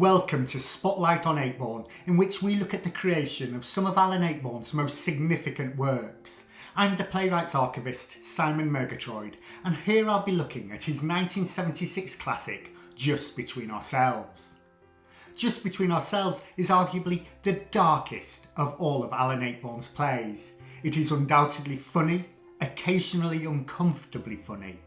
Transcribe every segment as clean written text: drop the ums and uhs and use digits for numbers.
welcome to Spotlight on Ayckbourn, in which we look at the creation of some of Alan Ayckbourn's most significant works. I'm the playwright's archivist, Simon Murgatroyd, and here I'll be looking at his 1976 classic, Just Between Ourselves. Just Between Ourselves is arguably the darkest of all of Alan Ayckbourn's plays. It is undoubtedly funny, occasionally uncomfortably funny,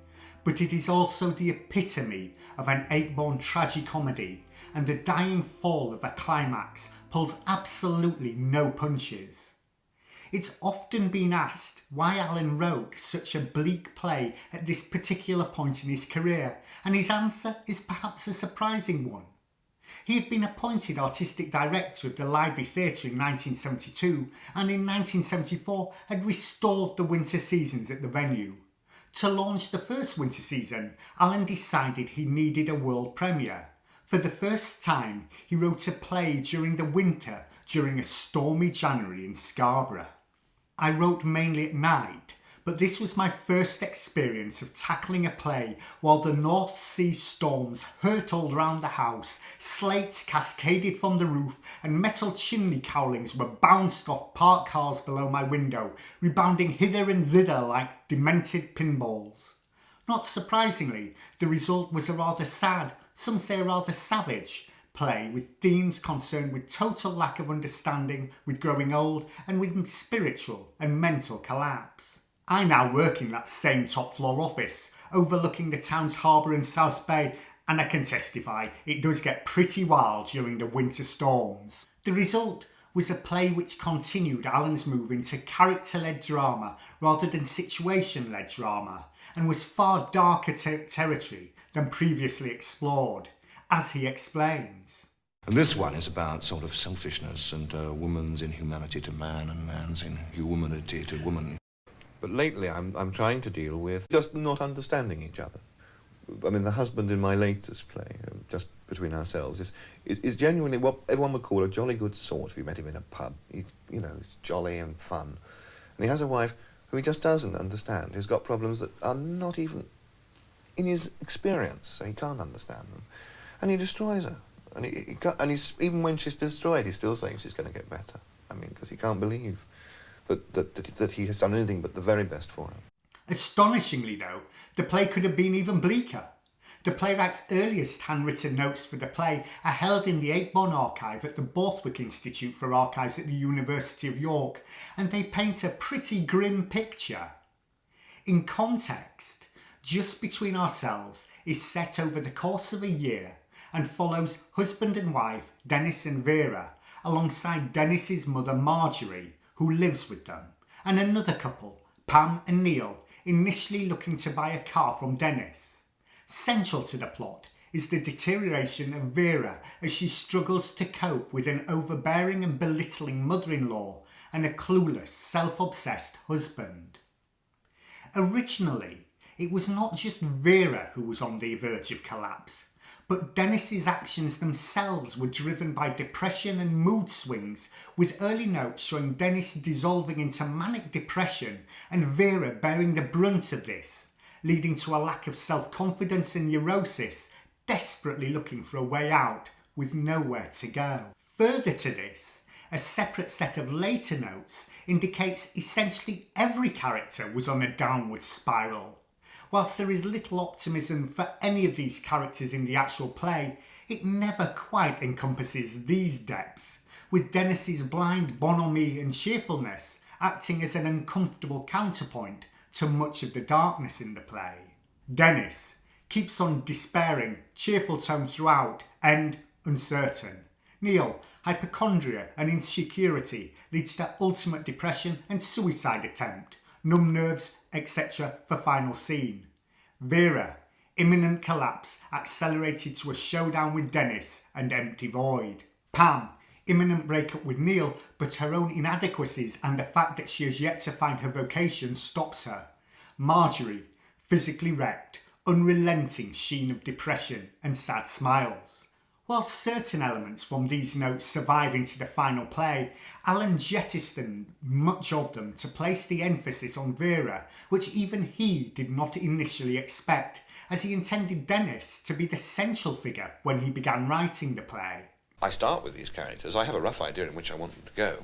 but it is also the epitome of an Ayckbourn tragi-comedy, and the dying fall of a climax pulls absolutely no punches. It's often been asked why Alan wrote such a bleak play at this particular point in his career, and his answer is perhaps a surprising one. He had been appointed artistic director of the Library Theatre in 1972, and in 1974 had restored the winter seasons at the venue. To launch the first winter season, Alan decided he needed a world premiere. For the first time, he wrote a play during the winter, during a stormy January in Scarborough. I wrote mainly at night, but this was my first experience of tackling a play while the North Sea storms hurtled round the house, slates cascaded from the roof, and metal chimney cowlings were bounced off parked cars below my window, rebounding hither and thither like demented pinballs. Not surprisingly, the result was a rather sad, some say a rather savage, play with themes concerned with total lack of understanding, with growing old, and with spiritual and mental collapse. I now work in that same top floor office, overlooking the town's harbour and South Bay, and I can testify it does get pretty wild during the winter storms. The result was a play which continued Alan's move into character-led drama rather than situation-led drama, and was far darker territory than previously explored, as he explains. And this one is about sort of selfishness and woman's inhumanity to man and man's inhumanity to woman. But lately I'm trying to deal with just not understanding each other. I mean, the husband in my latest play, Just Between Ourselves, is genuinely what everyone would call a jolly good sort if you met him in a pub. He's jolly and fun. And he has a wife who he just doesn't understand, who's got problems that are not even in his experience, so he can't understand them. And he destroys her. And he's, even when she's destroyed, he's still saying she's going to get better. I mean, because he can't believe that he has done anything but the very best for him. Astonishingly, though, the play could have been even bleaker. The playwright's earliest handwritten notes for the play are held in the Ayckbourn Archive at the Borthwick Institute for Archives at the University of York, and they paint a pretty grim picture. In context, Just Between Ourselves is set over the course of a year and follows husband and wife Dennis and Vera, alongside Dennis's mother Marjorie, who lives with them, and another couple, Pam and Neil, initially looking to buy a car from Dennis. Central to the plot is the deterioration of Vera as she struggles to cope with an overbearing and belittling mother-in-law and a clueless, self-obsessed husband. Originally, it was not just Vera who was on the verge of collapse, but Dennis's actions themselves were driven by depression and mood swings, with early notes showing Dennis dissolving into manic depression and Vera bearing the brunt of this, leading to a lack of self-confidence and neurosis, desperately looking for a way out with nowhere to go. Further to this, a separate set of later notes indicates essentially every character was on a downward spiral. Whilst there is little optimism for any of these characters in the actual play, it never quite encompasses these depths, with Dennis's blind bonhomie and cheerfulness acting as an uncomfortable counterpoint to much of the darkness in the play. Dennis keeps on despairing, cheerful tone throughout, and uncertain. Neil, hypochondria and insecurity leads to ultimate depression and suicide attempt, numb nerves, etc. for final scene. Vera, imminent collapse accelerated to a showdown with Dennis and empty void. Pam, imminent breakup with Neil, but her own inadequacies and the fact that she has yet to find her vocation stops her. Marjorie, physically wrecked, unrelenting sheen of depression and sad smiles. While certain elements from these notes survive into the final play, Alan jettisoned much of them to place the emphasis on Vera, which even he did not initially expect, as he intended Dennis to be the central figure when he began writing the play. I start with these characters. I have a rough idea in which I want them to go.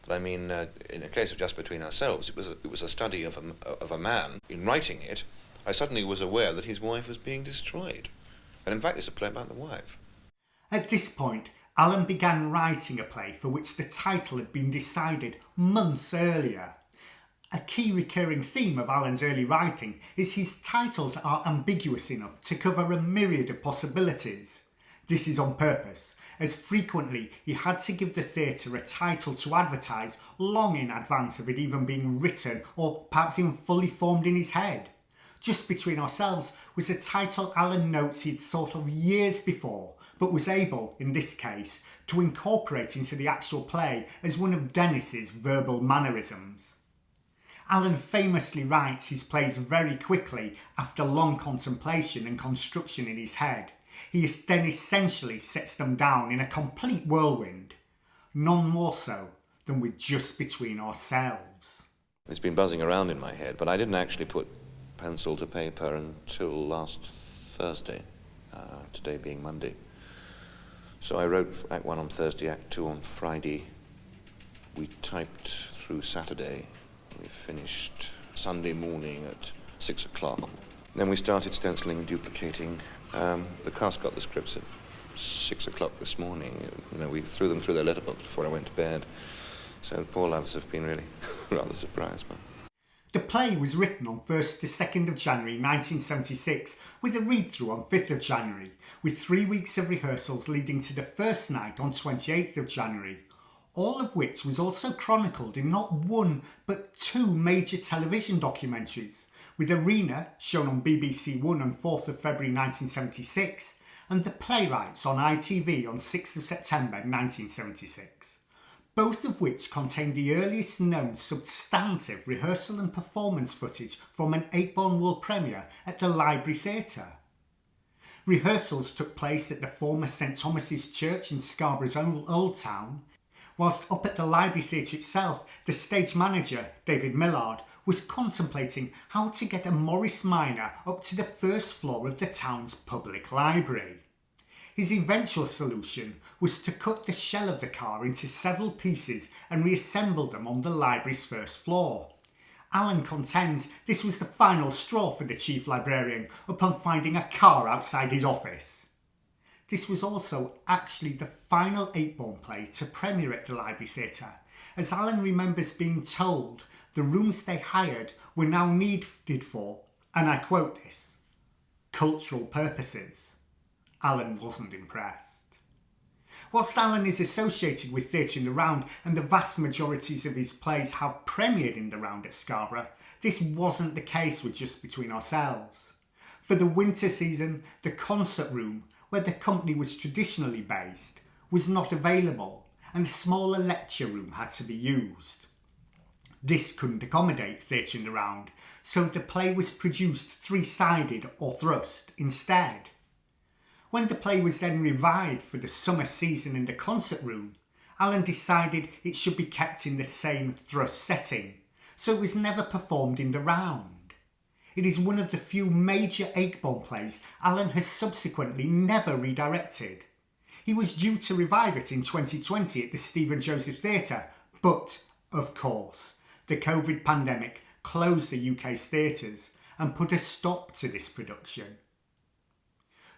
But I mean, in a case of Just Between Ourselves, it was a study of a man. In writing it, I suddenly was aware that his wife was being destroyed. And in fact, it's a play about the wife. At this point, Alan began writing a play for which the title had been decided months earlier. A key recurring theme of Alan's early writing is his titles are ambiguous enough to cover a myriad of possibilities. This is on purpose, as frequently he had to give the theatre a title to advertise long in advance of it even being written or perhaps even fully formed in his head. Just Between Ourselves was a title Alan notes he'd thought of years before, but was able, in this case, to incorporate into the actual play as one of Dennis's verbal mannerisms. Alan famously writes his plays very quickly after long contemplation and construction in his head. He then essentially sets them down in a complete whirlwind, none more so than with Just Between Ourselves. It's been buzzing around in my head, but I didn't actually put pencil to paper until last Thursday, today being Monday. So I wrote Act 1 on Thursday, Act 2 on Friday. We typed through Saturday. We finished Sunday morning at 6 o'clock. Then we started stenciling and duplicating. The cast got the scripts at 6 o'clock this morning. You know, we threw them through their letterbox before I went to bed. So the poor loves have been really rather surprised by it. The play was written on 1st to 2nd of January 1976 with a read-through on 5th of January, with 3 weeks of rehearsals leading to the first night on 28th of January, all of which was also chronicled in not one but 2 major television documentaries, with Arena, shown on BBC One on 4th of February 1976, and The Playwrights on ITV on 6th of September 1976. Both of which contain the earliest known substantive rehearsal and performance footage from an Ayckbourn world premiere at the Library Theatre. Rehearsals took place at the former St Thomas's Church in Scarborough's Old Town, whilst up at the Library Theatre itself, the stage manager, David Millard, was contemplating how to get a Morris Minor up to the first floor of the town's public library. His eventual solution was to cut the shell of the car into several pieces and reassemble them on the library's first floor. Alan contends this was the final straw for the chief librarian upon finding a car outside his office. This was also actually the final Ayckbourn play to premiere at the Library Theatre, as Alan remembers being told the rooms they hired were now needed for, and I quote this, cultural purposes. Alan wasn't impressed. Whilst Alan is associated with theatre in the round and the vast majorities of his plays have premiered in the round at Scarborough, this wasn't the case with Just Between Ourselves. For the winter season, the concert room, where the company was traditionally based, was not available, and a smaller lecture room had to be used. This couldn't accommodate theatre in the round, so the play was produced 3-sided or thrust instead. When the play was then revived for the summer season in the concert room, Alan decided it should be kept in the same thrust setting, so it was never performed in the round. It is one of the few major Ayckbourn plays Alan has subsequently never redirected. He was due to revive it in 2020 at the Stephen Joseph Theatre, but, of course, the COVID pandemic closed the UK's theatres and put a stop to this production.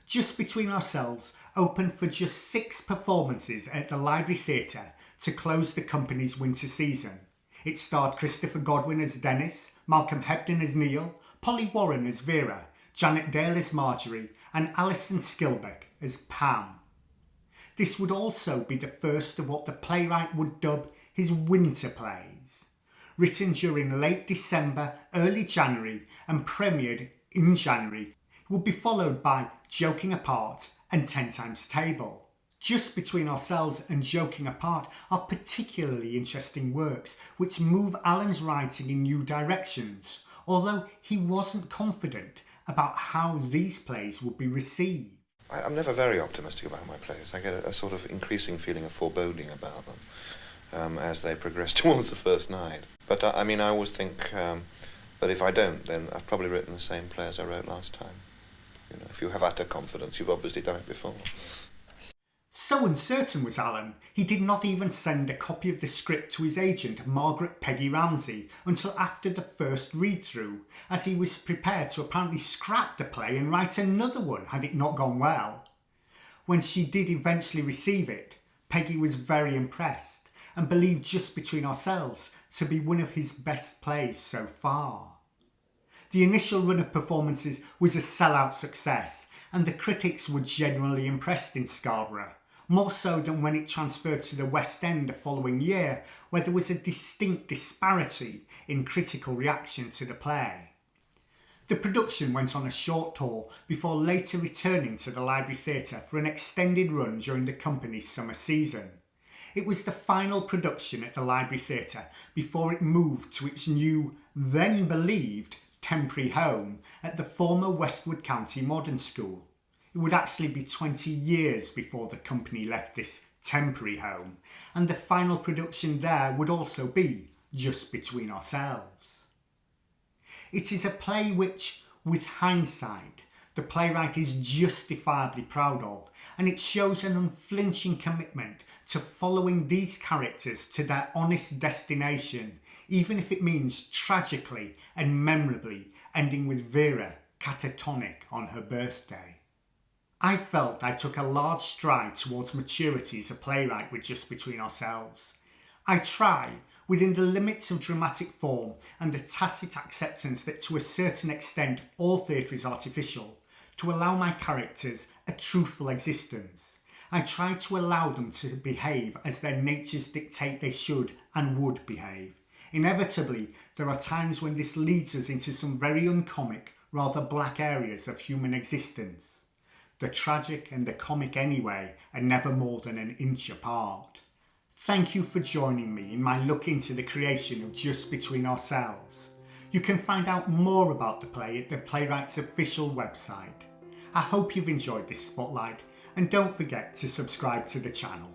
Just Between Ourselves opened for just 6 performances at the Library Theatre to close the company's winter season. It starred Christopher Godwin as Dennis, Malcolm Hepden as Neil, Polly Warren as Vera, Janet Dale as Marjorie, and Alison Skilbeck as Pam. This would also be the first of what the playwright would dub his winter plays. Written during late December, early January, and premiered in January, it would be followed by Joking Apart and 10 Times Table. Just Between Ourselves and Joking Apart are particularly interesting works which move Alan's writing in new directions, although he wasn't confident about how these plays would be received. I'm never very optimistic about my plays. I get a sort of increasing feeling of foreboding about them as they progress towards the first night. But I mean, I always think that if I don't, then I've probably written the same play as I wrote last time. You know, if you have utter confidence, you've obviously done it before. So uncertain was Alan, he did not even send a copy of the script to his agent, Margaret Peggy Ramsey, until after the first read-through, as he was prepared to apparently scrap the play and write another one had it not gone well. When she did eventually receive it, Peggy was very impressed and believed Just Between Ourselves to be one of his best plays so far. The initial run of performances was a sell-out success, and the critics were generally impressed in Scarborough, more so than when it transferred to the West End the following year, where there was a distinct disparity in critical reaction to the play. The production went on a short tour before later returning to the Library Theatre for an extended run during the company's summer season. It was the final production at the Library Theatre before it moved to its new, then believed, temporary home at the former Westwood County Modern School. It would actually be 20 years before the company left this temporary home, and the final production there would also be Just Between Ourselves. It is a play which, with hindsight, the playwright is justifiably proud of, and it shows an unflinching commitment to following these characters to their honest destination, even if it means tragically and memorably ending with Vera catatonic on her birthday. I felt I took a large stride towards maturity as a playwright with Just Between Ourselves. I try, within the limits of dramatic form and the tacit acceptance that to a certain extent all theatre is artificial, to allow my characters a truthful existence. I try to allow them to behave as their natures dictate they should and would behave. Inevitably, there are times when this leads us into some very uncomic, rather black areas of human existence. The tragic and the comic anyway are never more than an inch apart. Thank you for joining me in my look into the creation of Just Between Ourselves. You can find out more about the play at the playwright's official website. I hope you've enjoyed this spotlight, and don't forget to subscribe to the channel.